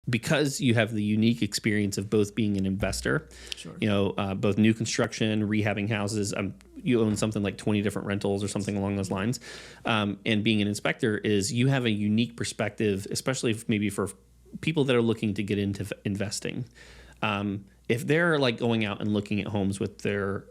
because you have the unique experience of both being an investor, Sure. Both new construction, rehabbing houses, you own something like 20 different rentals or something along those lines, and being an inspector is you have a unique perspective, especially maybe for people that are looking to get into investing. If they're like going out and looking at homes with their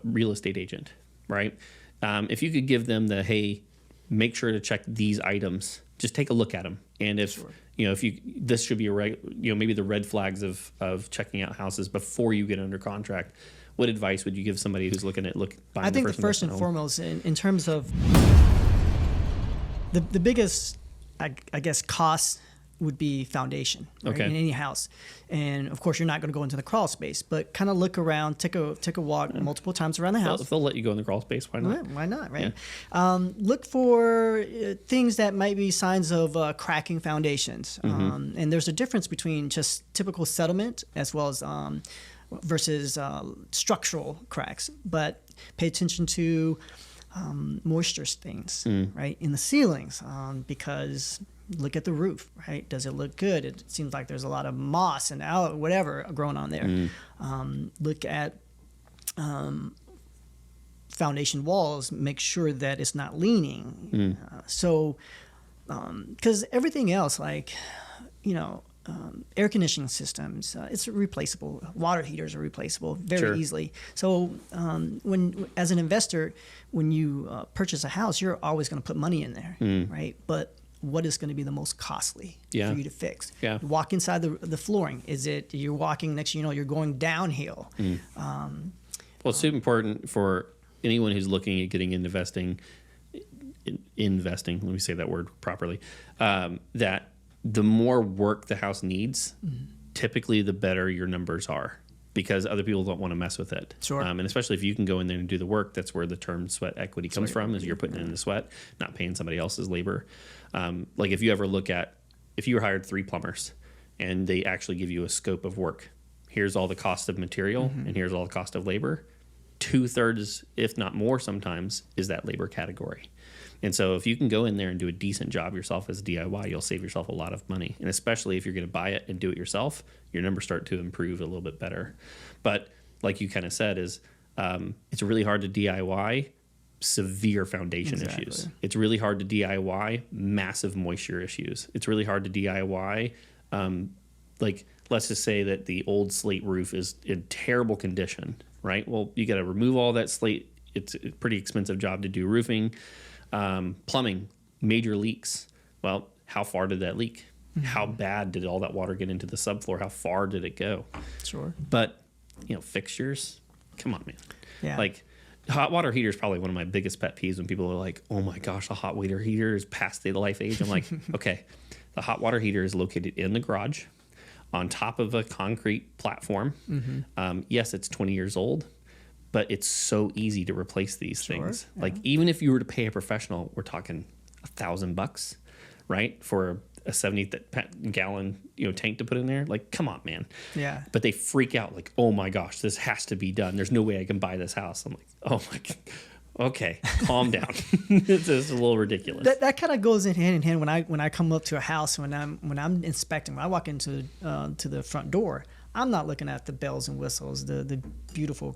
real estate agent, right? If you could give them hey, make sure to check these items, just take a look at them. And if, this should be maybe the red flags of checking out houses before you get under contract, what advice would you give somebody who's looking at buying I think the first and foremost, in terms of the biggest, I guess, cost would be foundation, right? In any house. And of course, you're not going to go into the crawl space, but kind of look around, take a walk multiple times around the house. If they'll let you go in the crawl space, why not? Well, why not, right? Yeah. Look for things that might be signs of cracking foundations. And there's a difference between just typical settlement as well as versus structural cracks. But pay attention to moisture stains, right, in the ceilings, because look at the roof, right? Does it look good? It seems like there's a lot of moss and whatever growing on there. Look at foundation walls. Make sure that it's not leaning. Because everything else, like, air conditioning systems, it's replaceable. Water heaters are replaceable very easily. So when, as an investor, when you purchase a house, you're always going to put money in there, right? But what is going to be the most costly for you to fix? You walk inside the flooring. Is it you're walking next? You're going downhill. Well, it's super important for anyone who's looking at getting into investing. Let me say that word properly. That the more work the house needs, typically the better your numbers are, because other people don't want to mess with it. And especially if you can go in there and do the work, that's where the term sweat equity comes from, is you're putting it in the sweat, not paying somebody else's labor. Like if you ever look at, if you were hired 3 plumbers and they actually give you a scope of work, here's all the cost of material and here's all the cost of labor, 2/3, if not more sometimes, is that labor category. And so if you can go in there and do a decent job yourself as a DIY, you'll save yourself a lot of money. And especially if you're going to buy it and do it yourself, your numbers start to improve a little bit better. But like you kind of said, is it's really hard to DIY severe foundation issues. It's really hard to DIY massive moisture issues. It's really hard to DIY, like let's just say that the old slate roof is in terrible condition, right? Well, you got to remove all that slate. It's a pretty expensive job to do roofing. Plumbing, major leaks. Well, how far did that leak? How bad did all that water get into the subfloor? How far did it go? But, fixtures, come on, man. Like, hot water heater is probably one of my biggest pet peeves when people are like, oh my gosh, a hot water heater is past the life age. I'm like, okay, the hot water heater is located in the garage on top of a concrete platform. Yes, it's 20 years old, but it's so easy to replace these things. Like, even if you were to pay a professional, we're talking $1,000, right? For a 70-gallon tank to put in there. Like, come on, man. But they freak out like, oh my gosh, this has to be done. There's no way I can buy this house. I'm like, oh my God. Okay, calm down. It's a little ridiculous. That kind of goes hand in hand when I come up to a house, when I'm inspecting. When I walk into to the front door, I'm not looking at the bells and whistles, the beautiful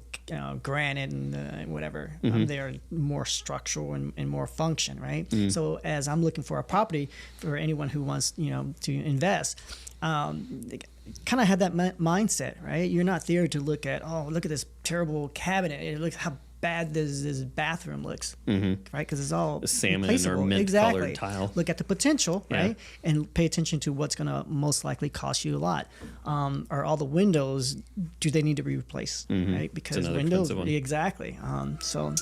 granite and whatever. I'm there more structural and more function, right? So as I'm looking for a property for anyone who wants to invest, kind of have that mindset, right? You're not there to look at, oh, look at this terrible cabinet. It looks how bad this bathroom looks, right? Because it's all salmon or mint-colored tile. Look at the potential, right? And pay attention to what's going to most likely cost you a lot. Are all the windows, do they need to be replaced, right? Because windows, exactly. So